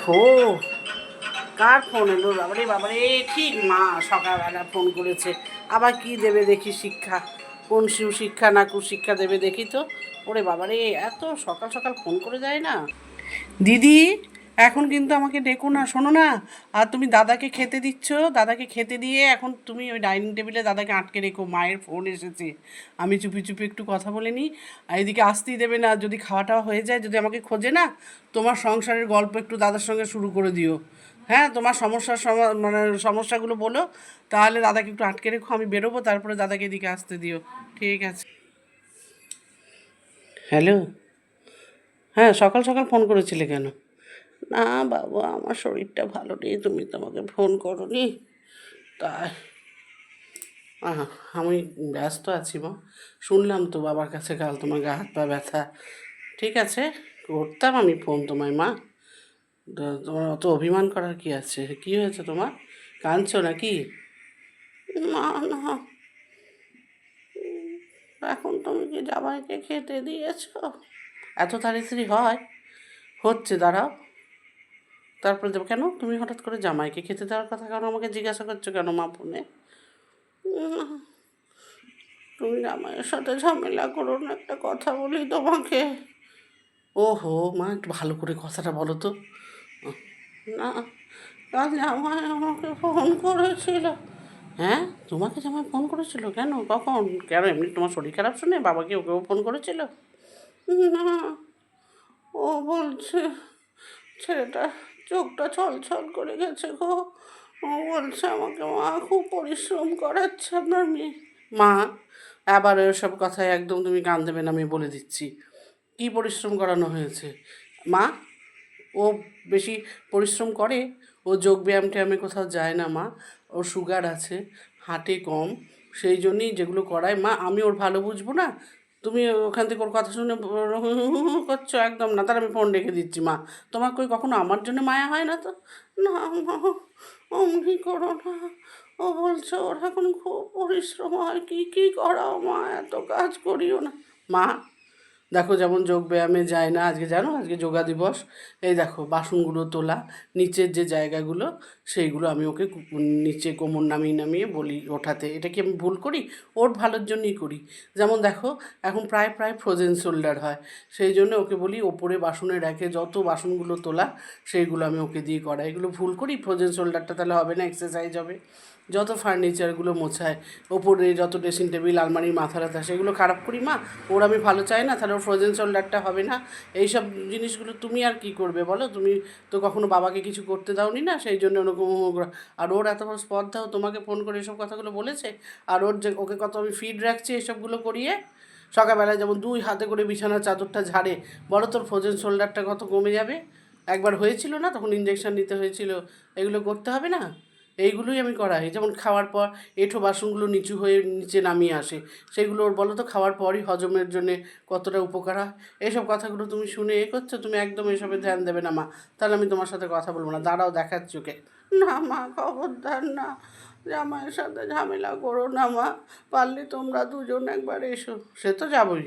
ওহো, কার ফোন এলো? বাবারে বাবারে, ঠিক মা সকালবেলা ফোন করেছে। আবার কি দেবে দেখি শিক্ষা, কোন সুশিক্ষা না কুশিক্ষা দেবে দেখি তো। ওরে বাবারে, এত সকাল সকাল ফোন করে দেয় না। দিদি, এখন কিন্তু আমাকে ডেকো না, শোনো না। আর তুমি দাদাকে খেতে দিচ্ছ, দাদাকে খেতে দিয়ে এখন তুমি ওই ডাইনিং টেবিলে দাদাকে আটকে রেখো, মায়ের ফোন এসেছে। আমি চুপি চুপি একটু কথা বলে নিই। আর এদিকে আসতেই দেবে না, যদি খাওয়াটা হয়ে যায়, যদি আমাকে খোঁজে না, তোমার সংসারের গল্প একটু দাদার সঙ্গে শুরু করে দিও। হ্যাঁ, তোমার মানে সমস্যাগুলো বলো, তাহলে দাদাকে একটু আটকে রেখো, আমি বেরোবো, তারপরে দাদাকে এদিকে আসতে দিও। ঠিক আছে। হ্যালো। হ্যাঁ, সকাল সকাল ফোন করেছিলে কেন? না বাবা, আমার শরীরটা ভালো নেই, তুমি তো আমাকে ফোন করোনি, তাই। আহা, আমি ব্যস্ত আছি মা। শুনলাম তো বাবার কাছে কাল তোমার গা হাত পা ব্যথা। ঠিক আছে, করতাম আমি ফোন তোমায় মা। তোমার অত অভিমান করার কি আছে? কি হয়েছে তোমার? কাঁদছো নাকি? না না, এখন তুমি কি জামাইকে খেতে দিয়েছো? এত তাড়াতাড়ি হয়? হচ্ছে, দাঁড়াও। তারপরে দেবো কেন? তুমি হঠাৎ করে জামাইকে খেতে দেওয়ার কথা কেন আমাকে জিজ্ঞাসা করছো কেন মা ফোনে? তুমি জামাইয়ের সাথে ঝামেলা করো না, একটা কথা বলি তোমাকে। ওহো মা, একটু ভালো করে কথাটা বলো তো। না, কাল জামাই আমাকে ফোন করেছিল। হ্যাঁ, তোমাকে জামাই ফোন করেছিল কেন? কখন? কেন, এমনি তোমার শরীর খারাপ শুনে বাবাকে ওকেও ফোন করেছিল? না, ও বলছে ছেলেটা চোখটা ছলছল করে গেছে গো। ও বলছে আমাকে, মা খুব পরিশ্রম করাচ্ছে আপনার মেয়ে। মা, আবার ওসব কথায় একদম তুমি কান দেবে না, আমি বলে দিচ্ছি। কি পরিশ্রম করানো হয়েছে মা? ও বেশি পরিশ্রম করে? ও যোগ ব্যায়াম ট্যায়ামে কোথাও যায় না মা। ওর সুগার আছে, হাঁটে কম, সেই জন্যই যেগুলো করায় মা। আমি ওর ভালো বুঝবো না? তুমি ওখান থেকে ওর কথা শুনে করছো? একদম না, তাহলে আমি ফোন রেখে দিচ্ছি মা। তোমার কই কখনো আমার জন্য মায়া হয় না তো? না মা, অমনি করো না। ও বলছে ওর এখন খুব পরিশ্রম হয়, কী কী করাও মা, এত কাজ করিও না মা। দেখো, যেমন যোগ ব্যায়ামে যায় না, আজকে জানো আজকে যোগা দিবস। এই দেখো বাসনগুলো তোলা, নিচের যে জায়গাগুলো সেইগুলো আমি ওকে নিচে কোমর নামিয়ে নামিয়ে বলি ওঠাতে। এটা কি আমি ভুল করি? ওর ভালোর জন্যই করি। যেমন দেখো, এখন প্রায় প্রায় ফ্রোজেন শোল্ডার হয়, সেই জন্য ওকে বলি ওপরে বাসনে রেখে যত বাসনগুলো তোলা সেইগুলো আমি ওকে দিয়ে করাই। এগুলো ভুল করি? ফ্রোজেন শোল্ডারটা তাহলে হবে না, এক্সারসাইজ হবে। যত ফার্নিচারগুলো মোছায়, ওপরে যত ড্রেসিং টেবিল আলমারির মাথা ব্যথা, সেগুলো খারাপ করি মা। ওর আমি ভালো চাই না, তাহলে ওর ফ্রোজেন শোল্ডারটা হবে না। এইসব জিনিসগুলো তুমি আর কি করবে বলো? তুমি তো কখনো বাবাকে কিছু করতে দাওনি না, সেই জন্য ওরকম। আর ওর এত বড় স্পর্ধাও তোমাকে ফোন করে এসব কথাগুলো বলেছে? আর ওর যে ওকে কত আমি ফিড রাখছি এসবগুলো করিয়ে। সকালবেলায় যেমন 2 হাতে করে বিছানার চাদরটা ঝাড়ে, বলো তোর ফ্রোজেন শোল্ডারটা কত কমে যাবে। একবার হয়েছিল না, তখন ইঞ্জেকশন নিতে হয়েছিল। এগুলো করতে হবে না? এইগুলোই আমি করাই। যেমন খাওয়ার পর এঁঠো বাসনগুলো নিচু হয়ে নিচে নামিয়ে আসে, সেগুলো ওর বলো তো খাওয়ার পরই হজমের জন্যে কতটা উপকার হয়। এইসব কথাগুলো তুমি শুনে করছো, তুমি একদম এসবে ধ্যান দেবে না মা। তাহলে আমি তোমার সাথে কথা বলবো না, দাঁড়াও দেখাচ্ছি ওকে। না মা, খবরদার না, জামাইয়ের সাথে ঝামেলা করো না মা। পারলে তোমরা দুজন একবার এসো। সে তো যাবোই,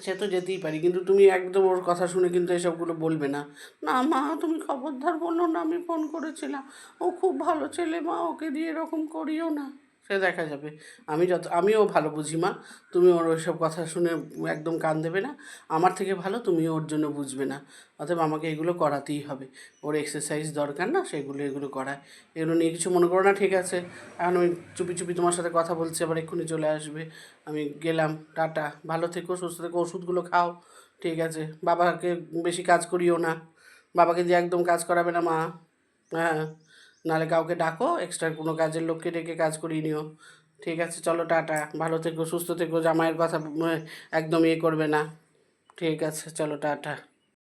সে তো যেতেই পারি, কিন্তু তুমি একদম ওর কথা শুনে কিন্তু এসবগুলো বলবে না। না মা, তুমি খবরদার বলো না আমি ফোন করেছিলাম। ও খুব ভালো ছেলে মা, ওকে দিয়ে এরকম করিও না। সে দেখা যাবে। আমিও ভালো বুঝি মা। তুমি ওর ওইসব কথা শুনে একদম কান দেবে না। আমার থেকে ভালো তুমিও ওর জন্য বুঝবে না। অতএব আমাকে এগুলো করাতেই হবে। ওর এক্সারসাইজ দরকার না, সেগুলো এগুলো করায়। এগুলো নিয়ে কিছু মনে করো না, ঠিক আছে? এখন আমি চুপি চুপি তোমার সাথে কথা বলছি, আবার এক্ষুনি চলে আসবে। আমি গেলাম, টাটা, ভালো থেকো, সুস্থ থেকো, ওষুধগুলো খাও। ঠিক আছে, বাবাকে বেশি কাজ করিও না। বাবাকে দিয়ে একদম কাজ করাবে না মা। হ্যাঁ, নাহলে কাউকে ডাকো, এক্সট্রা কোনো কাজের লোককে ডেকে কাজ করিয়ে নিও। ঠিক আছে, চলো, টাটা, ভালো থেকো, সুস্থ থেকো, জামাইয়ের কথা একদম ইয়ে করবে না। ঠিক আছে, চলো, টাটা।